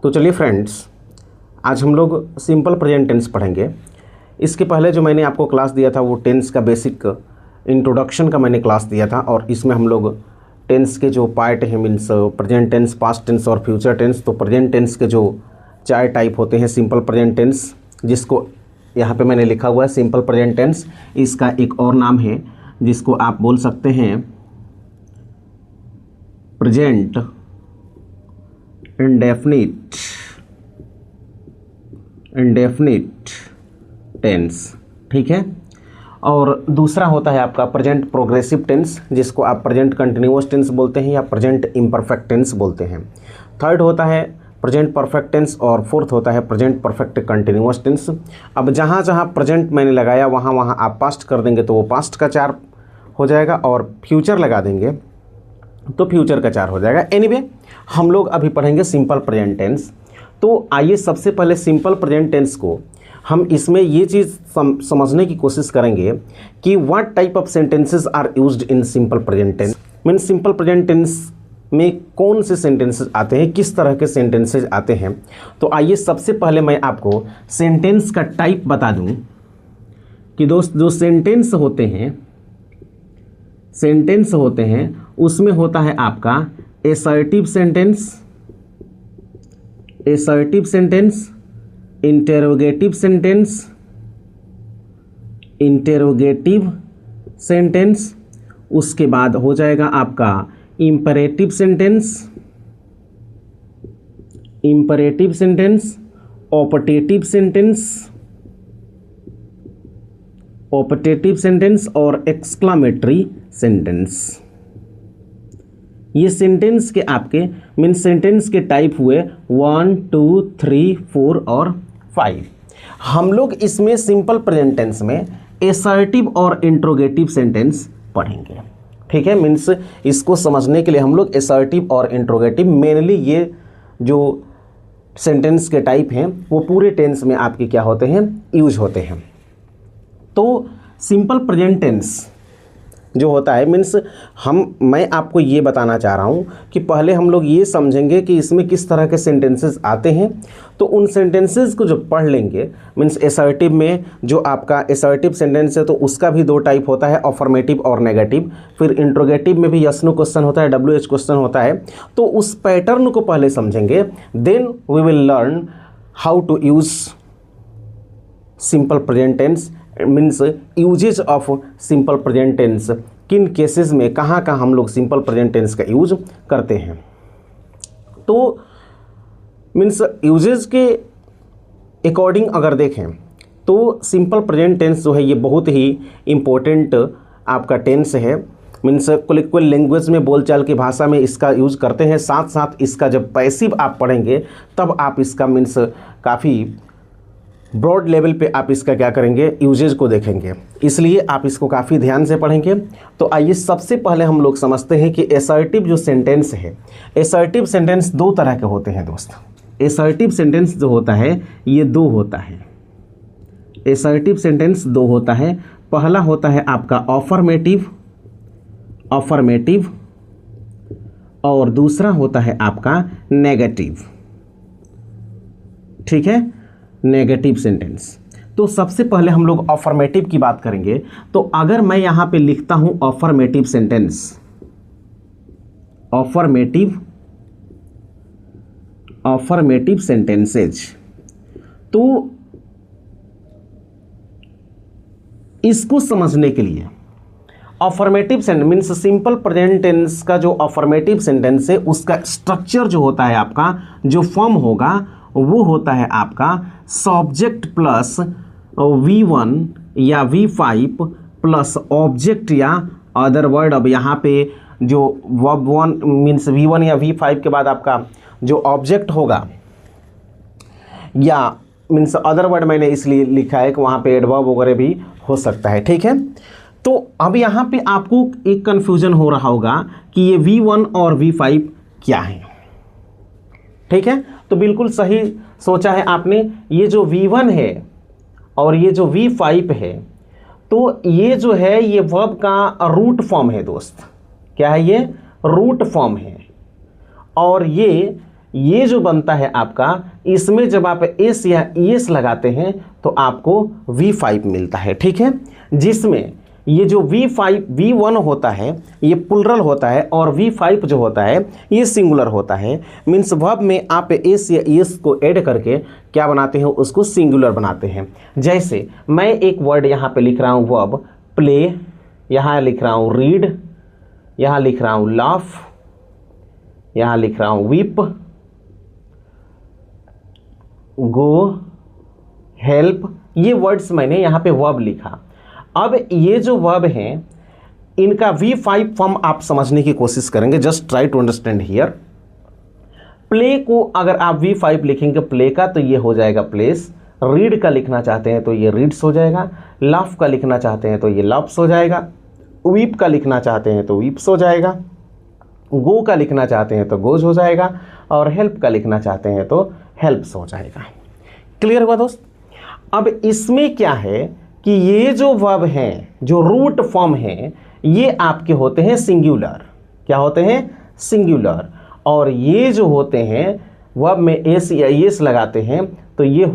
तो चलिए फ्रेंड्स, आज हम लोग सिंपल प्रेजेंट टेंस पढ़ेंगे। इसके पहले जो मैंने आपको क्लास दिया था वो टेंस का बेसिक इंट्रोडक्शन का मैंने क्लास दिया था, और इसमें हम लोग टेंस के जो पार्ट हैं means present tense, past tense और फ्यूचर टेंस। तो प्रेजेंट टेंस के जो 4 टाइप होते हैं, सिंपल प्रेजेंट टेंस, जिसको यहाँ पे मैंने लिखा हुआ है सिंपल प्रेजेंट टेंस। इसका एक और नाम है जिसको आप बोल सकते हैं प्रेजेंट इंडेफिनिट टेंस, ठीक है। और दूसरा होता है आपका प्रेजेंट प्रोग्रेसिव टेंस, जिसको आप प्रेजेंट कंटिन्यूअस टेंस बोलते हैं या प्रेजेंट इम्परफेक्ट टेंस बोलते हैं। थर्ड होता है प्रेजेंट परफेक्ट टेंस और फोर्थ होता है प्रेजेंट परफेक्ट कंटिन्यूअस टेंस। अब जहाँ जहाँ प्रेजेंट मैंने लगाया वहाँ वहाँ आप पास्ट कर देंगे तो वो पास्ट का 4 हो जाएगा, और फ्यूचर लगा देंगे तो फ्यूचर का 4 हो जाएगा। एनीवे, हम लोग अभी पढ़ेंगे सिंपल प्रेजेंट टेंस। तो आइए सबसे पहले सिंपल प्रेजेंट टेंस को हम इसमें ये चीज़ समझने की कोशिश करेंगे कि what type of sentences are used in simple present tense. Means simple present tense में कौन से सेंटेंसेस आते हैं, किस तरह के सेंटेंसेस आते हैं। तो आइए सबसे पहले मैं आपको सेंटेंस का टाइप बता दूं कि दोस्त, जो सेंटेंस होते हैं उसमें होता है आपका एसर्टिव सेंटेंस, इंटेरोगेटिव सेंटेंस, उसके बाद हो जाएगा आपका इम्परेटिव सेंटेंस, ऑपटेटिव सेंटेंस और एक्सक्लामेटरी सेंटेंस। ये सेंटेंस के आपके सेंटेंस के टाइप हुए 1, 2, 3, 4 और 5। हम लोग इसमें सिंपल प्रेजेंट टेंस में एसर्टिव और इंट्रोगेटिव सेंटेंस पढ़ेंगे, ठीक है। मीन्स इसको समझने के लिए हम लोग एसर्टिव और इंट्रोगेटिव, मेनली ये जो सेंटेंस के टाइप हैं वो पूरे टेंस में आपके क्या होते हैं, यूज होते हैं। तो सिंपल प्रेजेंट टेंस जो होता है मीन्स मैं आपको ये बताना चाह रहा हूँ कि पहले हम लोग ये समझेंगे कि इसमें किस तरह के सेंटेंसेस आते हैं। तो उन सेंटेंसेस को जब पढ़ लेंगे, मीन्स एसर्टिव में जो आपका एसर्टिव सेंटेंस है तो उसका भी 2 टाइप होता है, अफर्मेटिव और नेगेटिव। फिर इंट्रोगेटिव में भी यस नो क्वेश्चन होता है, WH क्वेश्चन होता है। तो उस पैटर्न को पहले समझेंगे, then we will learn how to use simple present tense. Means uses of simple present tense, किन केसेस में कहाँ हम लोग सिंपल प्रेजेंट टेंस का यूज करते हैं। तो मीन्स यूजेज के अकॉर्डिंग अगर देखें तो सिंपल प्रेजेंट टेंस जो है ये बहुत ही इम्पोर्टेंट आपका टेंस है। मीन्स कोलिक्वल लैंग्वेज में, बोलचाल की भाषा में इसका यूज करते हैं। साथ साथ इसका जब पैसिव आप पढ़ेंगे तब आप इसका मीन्स काफ़ी ब्रॉड लेवल पे आप इसका क्या करेंगे, यूजेज को देखेंगे, इसलिए आप इसको काफ़ी ध्यान से पढ़ेंगे। तो आइए सबसे पहले हम लोग समझते हैं कि एसर्टिव जो सेंटेंस है, एसर्टिव सेंटेंस 2 तरह के होते हैं दोस्त। एसर्टिव सेंटेंस जो होता है ये 2 होता है। एसर्टिव सेंटेंस 2 होता है। पहला होता है आपका अफर्मेटिव और दूसरा होता है आपका नेगेटिव, ठीक है, नेगेटिव सेंटेंस। तो सबसे पहले हम लोग अफर्मेटिव की बात करेंगे। तो अगर मैं यहां पे लिखता हूं अफर्मेटिव सेंटेंसेज, तो इसको समझने के लिए affirmative sentence means simple present tense का जो अफर्मेटिव सेंटेंस है उसका स्ट्रक्चर जो होता है आपका, जो फॉर्म होगा वो होता है आपका सब्जेक्ट प्लस V1 या V5 प्लस ऑब्जेक्ट या अदर वर्ड। अब यहाँ पे जो वर्ब 1 मीन्स V1 या V5 के बाद आपका जो ऑब्जेक्ट होगा या मीन्स अदर वर्ड मैंने इसलिए लिखा है कि वहाँ पे एडवर्ब वगैरह भी हो सकता है, ठीक है। तो अब यहाँ पे आपको एक कन्फ्यूजन हो रहा होगा कि ये V1 और V5 क्या है, ठीक है। तो बिल्कुल सही सोचा है आपने। ये जो V1 है और ये जो V5 है, तो ये जो है ये वर्ब का रूट फॉर्म है दोस्त। क्या है ये? रूट फॉर्म है। और ये ये जो बनता है आपका, इसमें जब आप एस या ईएस लगाते हैं तो आपको V5 मिलता है, ठीक है। जिसमें ये जो V5 V1 होता है ये प्लुरल होता है और V5 जो होता है ये सिंगुलर होता है। मीन्स वर्ब में आप एस या ईएस को ऐड करके क्या बनाते हैं, उसको सिंगुलर बनाते हैं। जैसे मैं एक वर्ड यहाँ पे लिख रहा हूँ वर्ब प्ले, यहाँ लिख रहा हूँ रीड, यहाँ लिख रहा हूँ लाफ, यहाँ लिख रहा हूँ वीप, गो, हेल्प, ये वर्ड्स मैंने यहाँ पे वर्ब लिखा। अब ये जो वर्ब हैं इनका V5 फॉर्म आप समझने की कोशिश करेंगे, just try to understand here. Play को अगर आप V5 लिखेंगे प्ले का तो ये हो जाएगा प्लेस, रीड का लिखना चाहते हैं तो ये रीड्स हो जाएगा, लाफ का लिखना चाहते हैं तो ये लाफ्स हो जाएगा, वीप का लिखना चाहते हैं तो वीप्स हो जाएगा, गो का लिखना चाहते हैं तो गोज हो जाएगा, और हेल्प का लिखना चाहते हैं तो हेल्प्स हो जाएगा। क्लियर हुआ दोस्त। अब इसमें क्या है कि ये जो वर्ब हैं, जो रूट फॉर्म हैं, ये आपके होते हैं सिंगुलर। क्या होते हैं? सिंगुलर। और ये जो होते हैं वर्ब में एस या एस लगाते हैं तो ये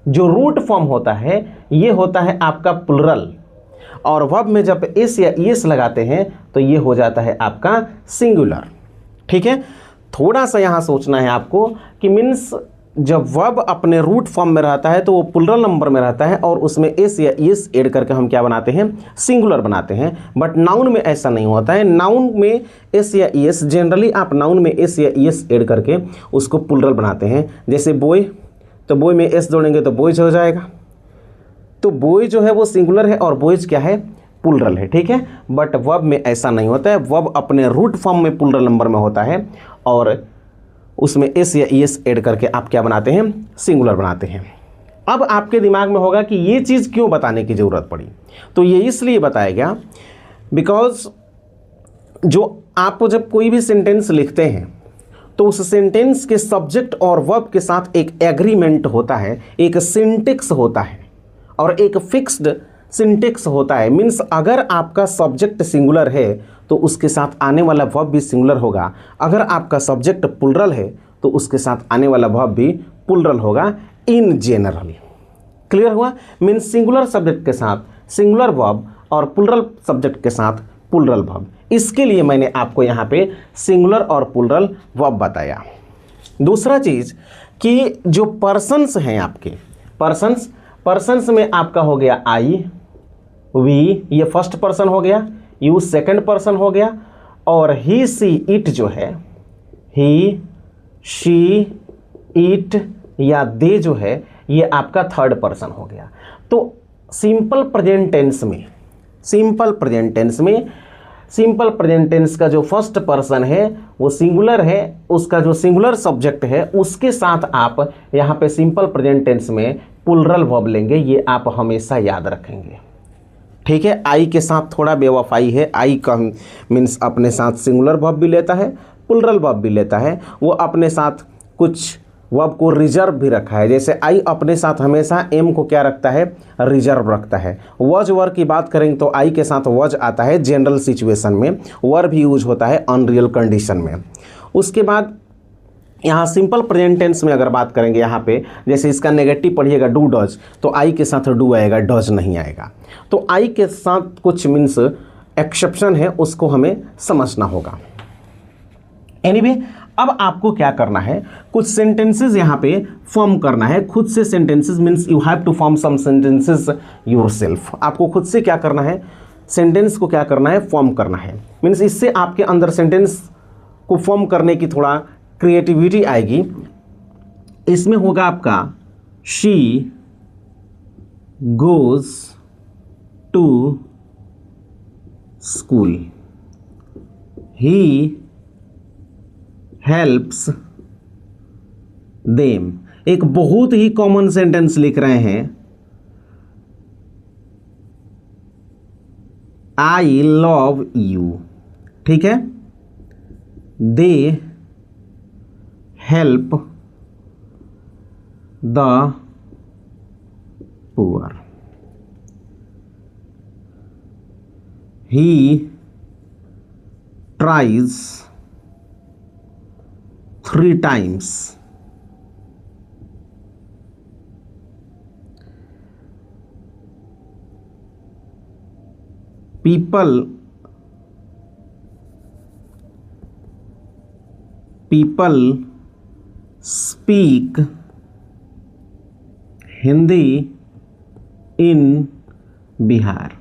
जो रूट फॉर्म होता है ये होता है आपका प्लुरल, और वर्ब में जब एस या एस लगाते हैं तो ये हो जाता है आपका सिंगुलर, ठीक है। थोड़ा सा यहाँ सोचना है आपको कि मीन्स जब वर्ब अपने रूट फॉर्म में रहता है तो वो प्लुरल नंबर में रहता है और उसमें एस या एस ऐड करके हम क्या बनाते हैं, सिंगुलर बनाते हैं। बट नाउन में ऐसा नहीं होता है। नाउन में एस या एस, जनरली आप नाउन में एस या एस ऐड करके उसको प्लुरल बनाते हैं। जैसे बॉय, तो बॉय में एस जोड़ेंगे तो बॉयज हो जाएगा। तो बॉय जो है वो सिंगुलर है और बॉयज क्या है, प्लुरल है, ठीक है। बट वर्ब में ऐसा नहीं होता है। वर्ब अपने रूट फॉर्म में प्लुरल नंबर में होता है और उसमें एस या एस ऐड करके आप क्या बनाते हैं, सिंगुलर बनाते हैं। अब आपके दिमाग में होगा कि ये चीज़ क्यों बताने की ज़रूरत पड़ी। तो ये इसलिए बताया गया बिकॉज जो आप जब कोई भी सेंटेंस लिखते हैं तो उस सेंटेंस के सब्जेक्ट और वर्ब के साथ एक एग्रीमेंट होता है, एक सिंटेक्स होता है और एक फिक्स्ड सिंटेक्स होता है। मीन्स अगर आपका सब्जेक्ट सिंगुलर है तो उसके साथ आने वाला वर्ब भी सिंगुलर होगा। अगर आपका सब्जेक्ट प्लुरल है तो उसके साथ आने वाला वर्ब भी प्लुरल होगा इन जनरली। क्लियर हुआ। मीन्स सिंगुलर सब्जेक्ट के साथ सिंगुलर वर्ब और प्लुरल सब्जेक्ट के साथ प्लुरल वर्ब। इसके लिए मैंने आपको यहाँ पे सिंगुलर और प्लुरल वर्ब बताया। दूसरा चीज़ कि जो पर्सन्स हैं आपके, पर्सन्स में आपका हो गया आई, वी, ये फर्स्ट पर्सन हो गया, यू सेकंड पर्सन हो गया, और ही सी इट जो है, ही शी इट या दे जो है ये आपका थर्ड पर्सन हो गया। तो सिंपल प्रेजेंट टेंस का जो फर्स्ट पर्सन है वो सिंगुलर है, उसका जो सिंगुलर सब्जेक्ट है उसके साथ आप यहाँ पे सिंपल प्रेजेंट टेंस में प्लुरल वर्ब लेंगे। ये आप हमेशा याद रखेंगे, ठीक है। आई के साथ थोड़ा बेवफाई है। आई का मीन्स अपने साथ सिंगुलर वर्ब भी लेता है, प्लुरल वर्ब भी लेता है। वो अपने साथ कुछ वर्ब को रिजर्व भी रखा है। जैसे आई अपने साथ हमेशा एम को क्या रखता है, रिजर्व रखता है। वज वर्ब की बात करेंगे तो आई के साथ वज आता है जनरल सिचुएशन में, वर्ब भी यूज होता है अनरियल कंडीशन में। उसके बाद यहाँ सिंपल प्रेजेंट टेंस में अगर बात करेंगे यहाँ पे, जैसे इसका नेगेटिव पढ़िएगा डू डज, तो आई के साथ डू आएगा, डज नहीं आएगा। तो आई के साथ कुछ मीन्स एक्सेप्शन है, उसको हमें समझना होगा। एनीवे, अब आपको क्या करना है, कुछ सेंटेंसेस यहाँ पे फॉर्म करना है खुद से। Sentences means you have to form some sentences yourself. आपको खुद से क्या करना है, सेंटेंस को क्या करना है, फॉर्म करना है। मीन्स इससे आपके अंदर सेंटेंस को फॉर्म करने की थोड़ा क्रिएटिविटी आएगी। इसमें होगा आपका she goes to school, he helps them. एक बहुत ही कॉमन सेंटेंस लिख रहे हैं, आई लव यू, ठीक है। They help the poor, he tries 3 times. People speak Hindi in Bihar.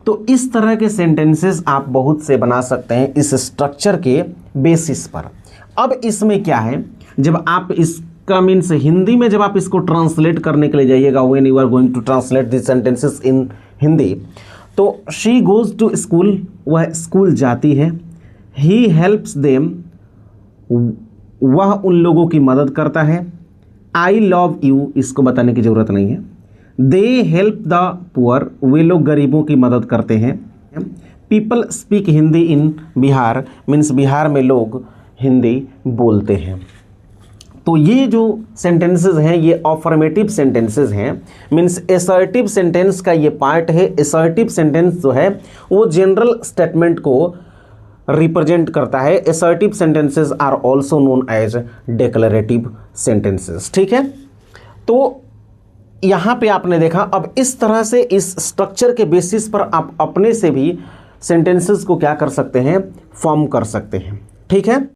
तो इस तरह के सेंटेंसेस आप बहुत से बना सकते हैं इस स्ट्रक्चर के बेसिस पर। अब इसमें क्या है, जब आप इसका मीन्स हिंदी में जब आप इसको ट्रांसलेट करने के लिए जाइएगा, when you are going to translate this sentences in Hindi, तो शी गोज टू स्कूल, वह स्कूल जाती है। ही हेल्प्स देम, वह उन लोगों की मदद करता है। आई लव यू, इसको बताने की ज़रूरत नहीं है। दे हेल्प द पुअर, वे लोग गरीबों की मदद करते हैं। People speak Hindi in Bihar, means Bihar में लोग हिंदी बोलते हैं। तो ये जो सेंटेंसेस हैं ये अफर्मेटिव सेंटेंसेस हैं, मीन्स असर्टिव सेंटेंस का ये पार्ट है। असर्टिव सेंटेंस जो है वो जनरल स्टेटमेंट को रिप्रेजेंट करता है। Assertive sentences are also known as declarative sentences. ठीक है, तो यहाँ पे आपने देखा। अब इस तरह से इस स्ट्रक्चर के बेसिस पर आप अपने से भी सेंटेंसेस को क्या कर सकते हैं, फॉर्म कर सकते हैं। ठीक है।